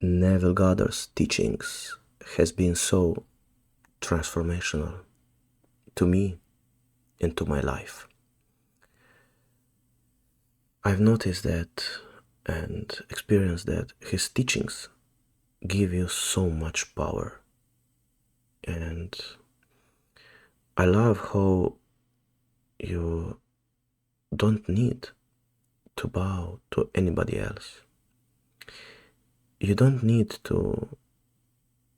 Neville Goddard's teachings has been so transformational to me and to my life. I've noticed that and experienced that his teachings give you so much power. And I love how you don't need to bow to anybody else. You don't need to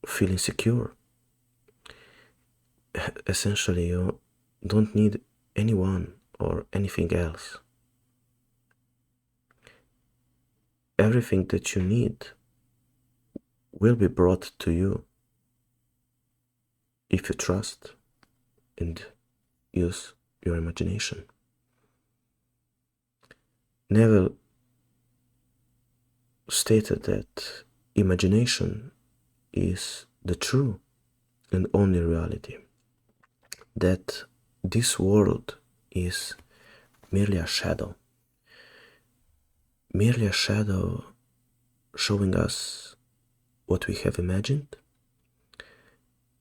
feel insecure. Essentially, you don't need anyone or anything else. Everything that you need will be brought to you if you trust and use your imagination. Neville stated that imagination is the true and only reality, that this world is merely a shadow showing us what we have imagined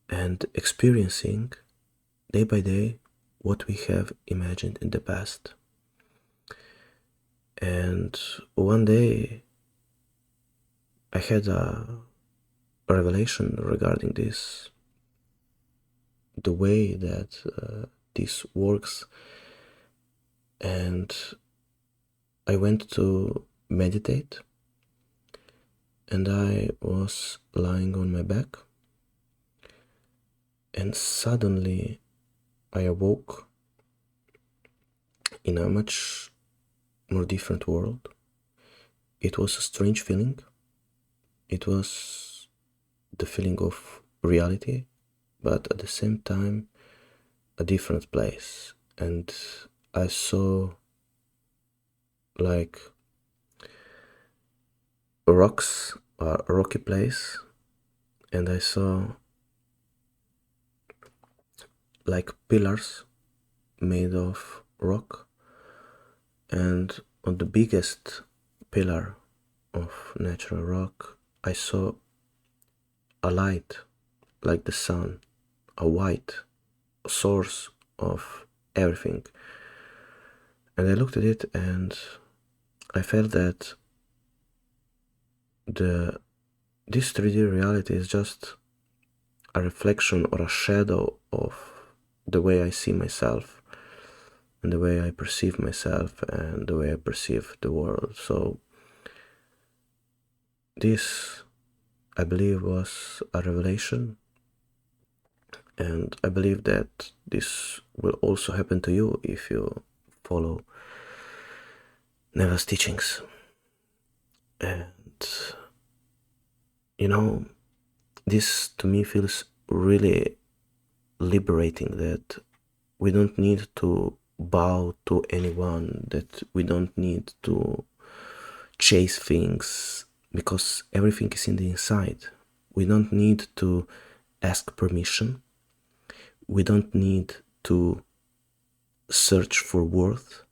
and experiencing day by day what we have imagined in the past. And one day I had a revelation regarding this, the way that this works, and I went to meditate, and I was lying on my back, and suddenly I awoke in a much more different world. It was a strange feeling. It was the feeling of reality, but at the same time a different place. And I saw like rocks, a rocky place, and I saw like pillars made of rock, and on the biggest pillar of natural rock I saw a light like the sun, a white source of everything. And I looked at it and I felt that this 3D reality is just a reflection or a shadow of the way I see myself and the way I perceive myself and the way I perceive the world. So this, I believe, was a revelation, and I believe that this will also happen to you if you follow Neville's teachings. And you know, this to me feels really liberating, that we don't need to bow to anyone, that we don't need to chase things, because everything is in the inside. We don't need to ask permission. We don't need to search for worth.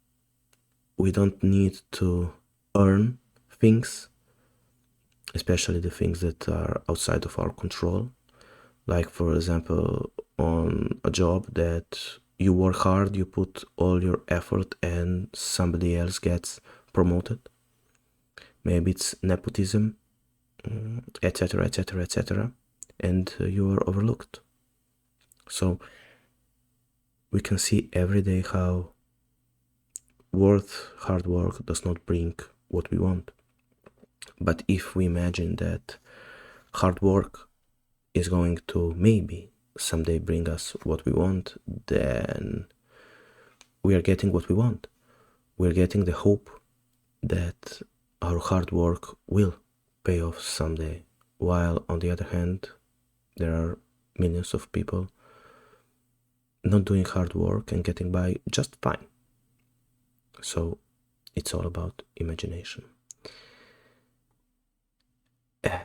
We don't need to earn things, especially the things that are outside of our control. Like, for example, on a job that you work hard, you put all your effort, and somebody else gets promoted. Maybe it's nepotism, etc., etc., etc., and you are overlooked. So we can see every day how hard work does not bring what we want. But if we imagine that hard work is going to maybe someday bring us what we want, then we are getting what we want. We're getting the hope that our hard work will pay off someday, while on the other hand there are millions of people not doing hard work and getting by just fine. So it's all about imagination. And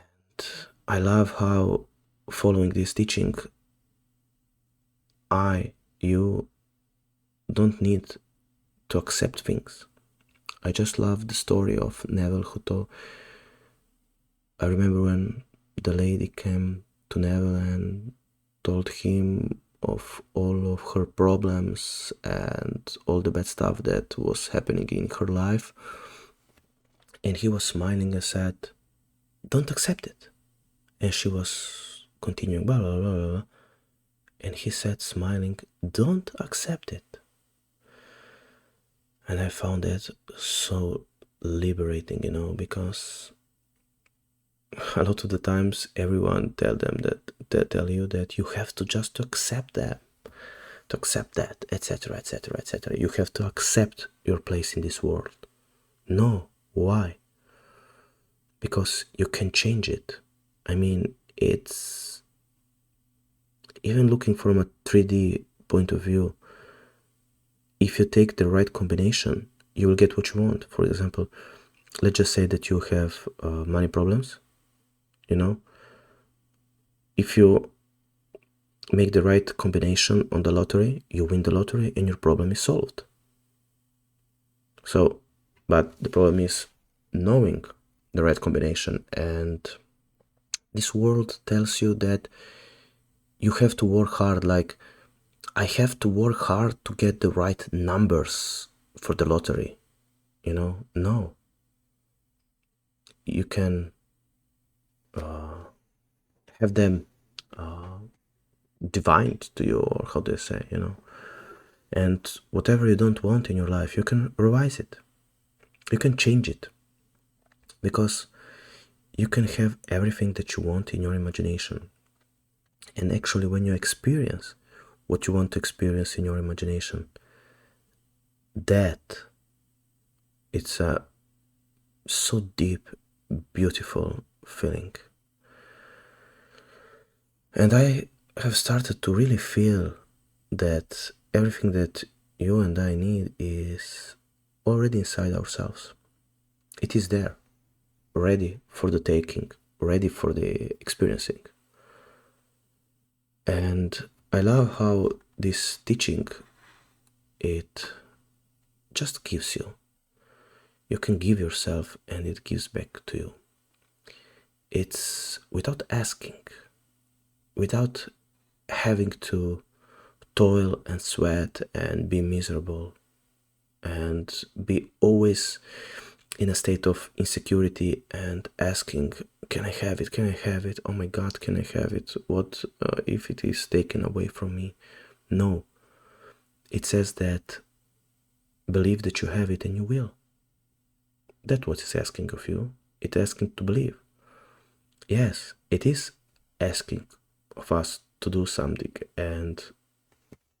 I love how, following this teaching, you don't need to accept things. I just love the story of Neville, I remember when the lady came to Neville and told him of all of her problems and all the bad stuff that was happening in her life, and he was smiling and said, "Don't accept it." And she was continuing, blah, blah, blah, blah. And he said, smiling, "Don't accept it." And I found that so liberating, because a lot of the times everyone tell you that you have to just accept that, etc., etc., etc. You have to accept your place in this world. No, why? Because you can change it. I mean, it's even looking from a 3D point of view. If you take the right combination, you will get what you want. For example, let's just say that you have money problems. If you make the right combination on the lottery, you win the lottery and your problem is solved. So, but the problem is knowing the right combination, and this world tells you that you have to work hard. Like, I have to work hard to get the right numbers for the lottery. No. You can have them divined to you, or how do you say, and whatever you don't want in your life, you can revise it, you can change it, because you can have everything that you want in your imagination. And actually, when you experience what you want to experience in your imagination, that it's a so deep, beautiful feeling. And I have started to really feel that everything that you and I need is already inside ourselves. It is there, ready for the taking, ready for the experiencing. And I love how this teaching, it just gives you. You can give yourself and it gives back to you. It's without asking, without having to toil and sweat and be miserable and be always in a state of insecurity and asking, can I have it? Can I have it? Oh my God, can I have it? What if it is taken away from me? No. It says that believe that you have it and you will. That's what it's asking of you. It's asking to believe. Yes, it is asking of us to do something, and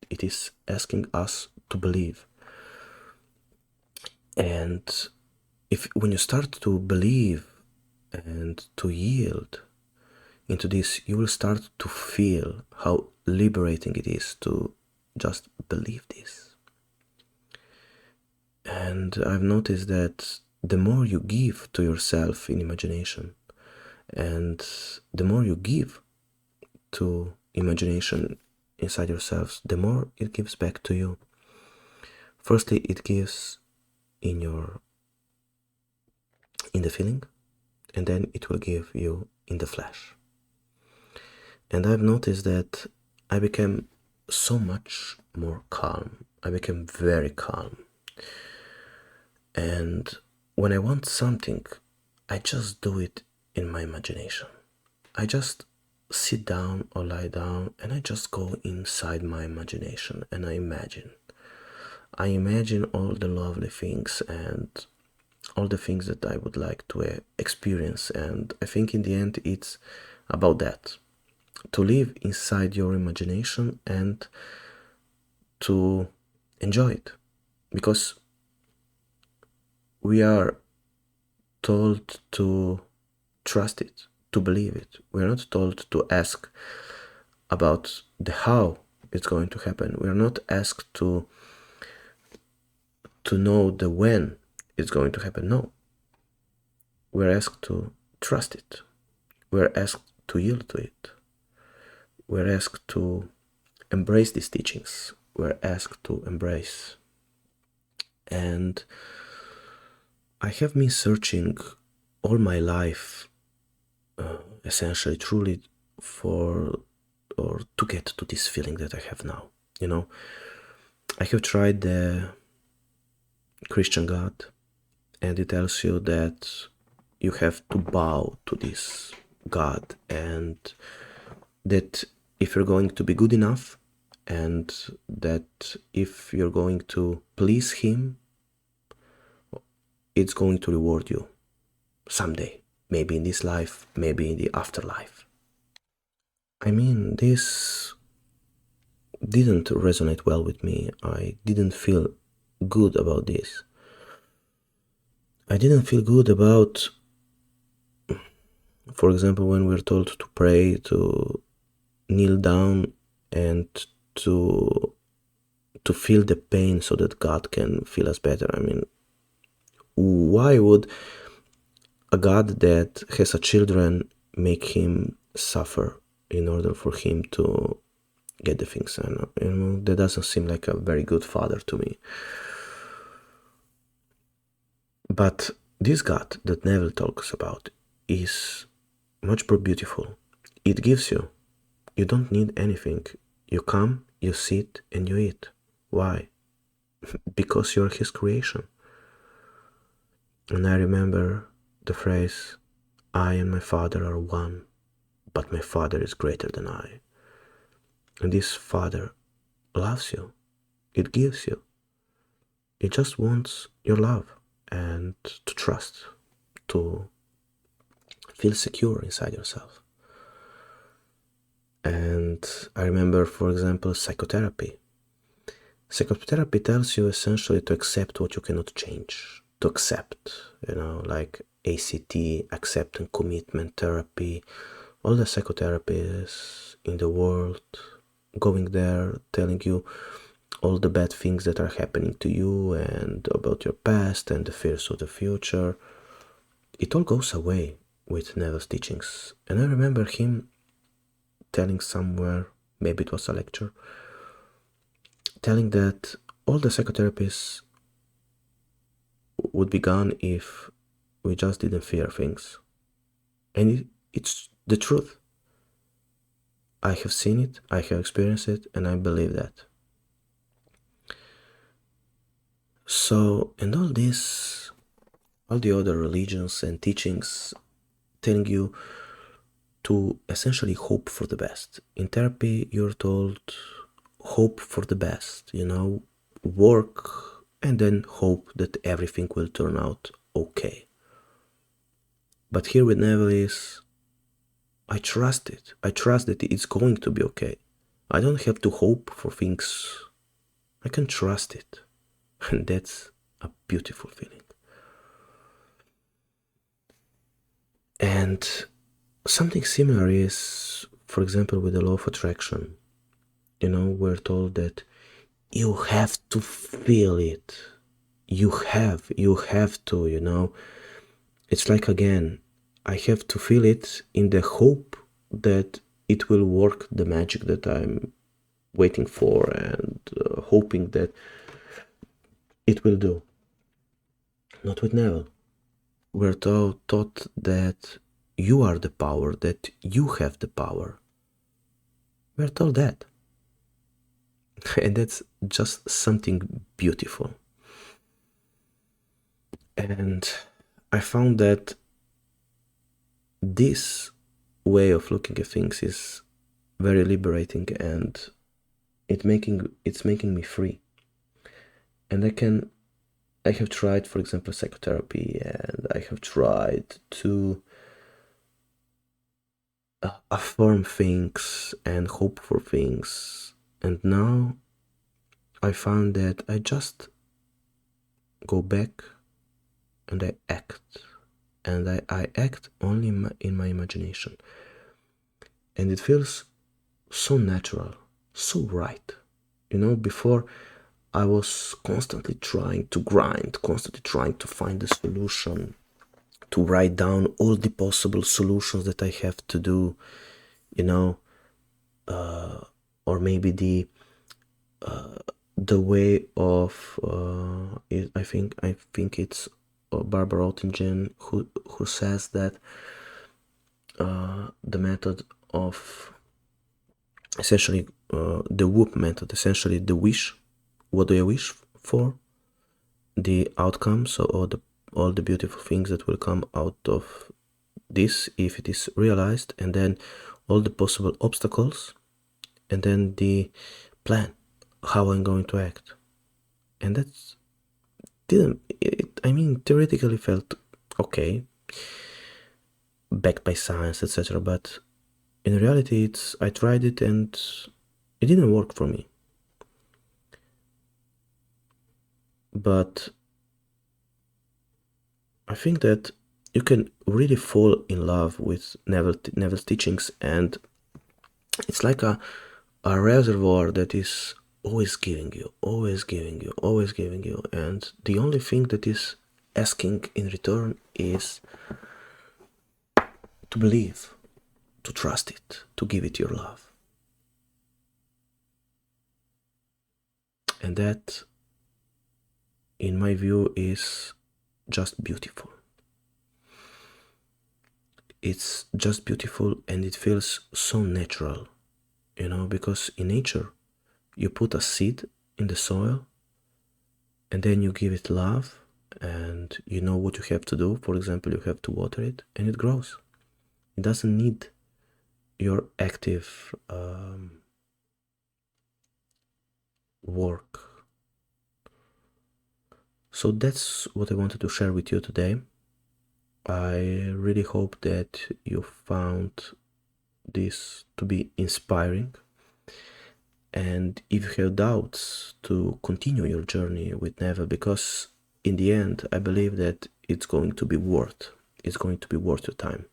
it is asking us to believe. And when you start to believe and to yield into this, you will start to feel how liberating it is to just believe this. And I've noticed that the more you give to yourself in imagination, and the more you give to imagination inside yourselves, the more it gives back to you. Firstly, it gives in the feeling, and then it will give you in the flesh. And I've noticed that I became so much more calm. I became very calm. And when I want something, I just do it in my imagination. I just sit down or lie down and I just go inside my imagination and I imagine. I imagine all the lovely things and all the things that I would like to experience. And I think in the end it's about that. To live inside your imagination and to enjoy it. Because we are told to trust it, to believe it. We're not told to ask about the how it's going to happen. We're not asked to know the when it's going to happen. No. We're asked to trust it. We're asked to yield to it. We're asked to embrace these teachings. We're asked to embrace. And I have been searching all my life essentially truly for or to get to this feeling that I have now. I have tried the Christian God, and it tells you that you have to bow to this God, and that if you're going to be good enough, and that if you're going to please Him, it's going to reward you someday, maybe in this life, maybe in the afterlife. I mean, this didn't resonate well with me. I didn't feel good about this. I didn't feel good about, for example, when we're told to pray, to kneel down, and to feel the pain so that God can feel us better. I mean, why would a God that has a children make him suffer in order for him to get the things? That doesn't seem like a very good father to me. But this God that Neville talks about is much more beautiful. It gives you. You don't need anything. You come, you sit, and you eat. Why? Because you're his creation. And I remember the phrase, I and my Father are one, but my Father is greater than I. And this Father loves you. It gives you. It just wants your love and to trust, to feel secure inside yourself. And I remember, for example, psychotherapy. Psychotherapy tells you essentially to accept what you cannot change. To accept, like ACT, accept and commitment therapy, all the psychotherapists in the world going there telling you all the bad things that are happening to you and about your past and the fears of the future. It all goes away with Neville's teachings. And I remember him telling somewhere, maybe it was a lecture, telling that all the psychotherapists would be gone if we just didn't fear things. And it's the truth. I have seen it, I have experienced it, and I believe that. So, and all this, all the other religions and teachings telling you to essentially hope for the best. In therapy, you're told hope for the best, work and then hope that everything will turn out okay. But here with Neville is, I trust it. I trust that it's going to be okay. I don't have to hope for things. I can trust it. And that's a beautiful feeling. And something similar is, for example, with the law of attraction. We're told that you have to feel it. You have to, It's like, again, I have to feel it in the hope that it will work the magic that I'm waiting for and hoping that it will do. Not with Neville. We're taught that you are the power, that you have the power. We're told that. And that's just something beautiful. And I found that this way of looking at things is very liberating, and it's making me free. And I have tried, for example, psychotherapy, and I have tried to affirm things and hope for things. And now I found that I just go back and I act. And I act only in my imagination. And it feels so natural, so right. Before I was constantly trying to grind, constantly trying to find a solution, to write down all the possible solutions that I have to do, or maybe the way of I think it's Barbara Oettingen who says that the method of essentially the whoop method, essentially the wish. What do I wish for? The outcome, so all the beautiful things that will come out of this if it is realized, and then all the possible obstacles, and then the plan, how I'm going to act. And that's didn't it, I mean, theoretically felt okay, backed by science, etc. But in reality, I tried it and it didn't work for me. But I think that you can really fall in love with Neville's teachings, and it's like a reservoir that is always giving you, always giving you, always giving you, and the only thing that is asking in return is to believe, to trust it, to give it your love. And that, in my view, is just beautiful. It's just beautiful, and it feels so natural, you know, because in nature you put a seed in the soil and then you give it love, and you know what you have to do. For example, you have to water it and it grows. It doesn't need your active work. So that's what I wanted to share with you today. I really hope that you found this to be inspiring, and if you have doubts, to continue your journey with Neville, because in the end I believe that it's going to be worth your time.